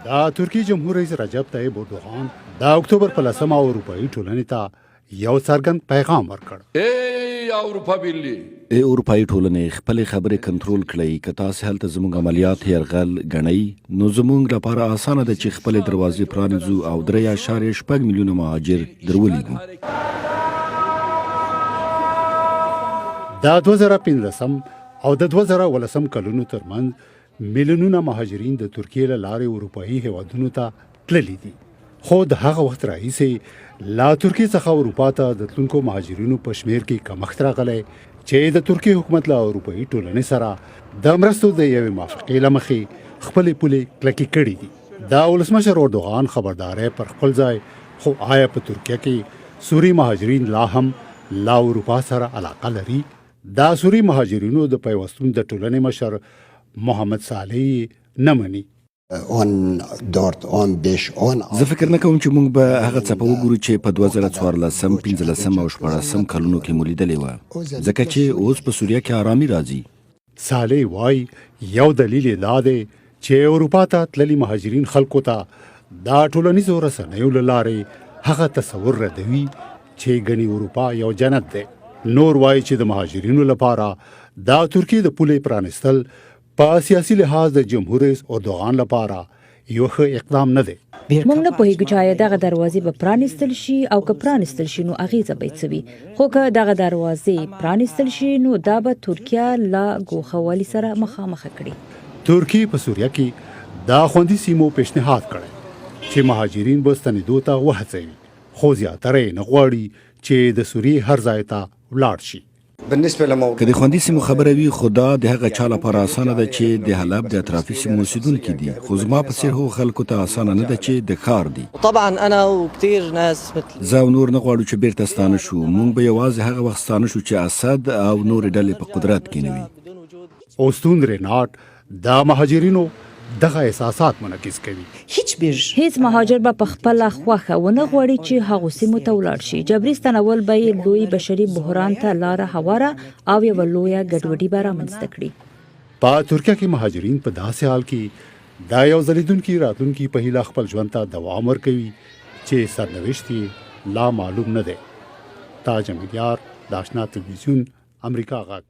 د ترکی جمهور رئیس رجب طیب اردوغان د اکتوبر په 10 اروپאי ټولنې ته یو څرګند پیغام ورکړ. ای اروپאי ټولنې خپل خبرې کنټرول کړئ. که تاسو هلته زموږ عملیات یرغل ګڼئ نو زموږ لپاره اسانه ده چې خپل دروازې پرانیزو او 3.6 میلیونه مهاجر درولېږو. د 2015 او د 2019 کلونو ترمنځ میلیونونه مهاجرین د ترکیې له لارې اروپאי هیوادونو ته تللي دي. خو د هغه وخت راهیسې لا ترکیې څخه اروپا ته د تلونکو مهاجرینو په شمیر کې کمښت راغلی چې د ترکیې حکومت له اروپאי ټولنې سره د مرستو د یوې موافقې له مخې خپلې پولې کلکې کړي دي. د ولسمشر اردوغان خبرداری پر خپل ځای، خو آیا په ترکیه کې سوري مهاجرین لا هم لا اروپا سره علاقه لري؟ دا سوري مهاجرینو د پیوستون د ټولنې مشر محمد صالح نه مني. زه فکر نه کوم چې موږ به هغه څه په وګورو چې په 2014 15 او 16 کلونو کې مو لیدلې وه، ځکه چې اوس په سوریه کې آرامي راځي. صالح وایي یو دلیل یې دا دی چې اروپا ته تللي مهاجرین خلکو ته دا ټولنیزو رسنیو له لارې هغه تصور ردوي چې ګڼي اروپا یو جنت دی. نور وایي چې د مهاجرینو لپاره دا ترکیې د پولې پرانستل په سیاسي لحاظ د جمهور رئیس اردوغان لپاره یو ښه اقدام نه دی. موږ نه پوهیږو چې آیا دغه دروازې به پرانستل شي او که پرانستل شي نو اغیزه به څه وي. خو که دغه دروازې پرانستل شي نو دا به ترکیه لا ګوښهوالي سره مخامخ کړي. ترکیې په سوریه کې دا خوندي سیمو پیشنهاد کړی چې مهاجرین به ستنېدو ته وهڅوي، خو زیاتره یې نه غواړي چې د سوریې هر ځای ته ولاړ شي. که د خوندي سیمو خبره وي، خو دا د هغه چا لپاره اسانه ده چې د حلب د اطرافي سیمو اوسیدونکي دي، خو زما په څیر هغو خلکو ته اسانه نه ده چې د ښار دي. زه او نور نه غواړو چې بیرته ستانه شو. موږ به یوازې هغه وخت ستانه شو چې اسد او نورې ډلې په قدرت کې نه وي. اوستون ریناټ دا مهاجرینو دغه احساسات منعکس کوي. هیڅ مهاجر به په خپله خوښه ونه غواړي چې هغو سیمو ته ولاړ شي. جبري ستنول به یې لوی بشري بحران ته لاره هواره او یوه لویه ګډوډي به رامنځته کړي. په ترکیه کې مهاجرین په داسې حال کې دا یو ځلیدونکي راتلونکي په هیله خپل ژوند ته دوام ورکوي چې سرنوشت یې لا معلوم نه دی. تاج امیدیار، د آشنا تلویزیون، امریکا غږ.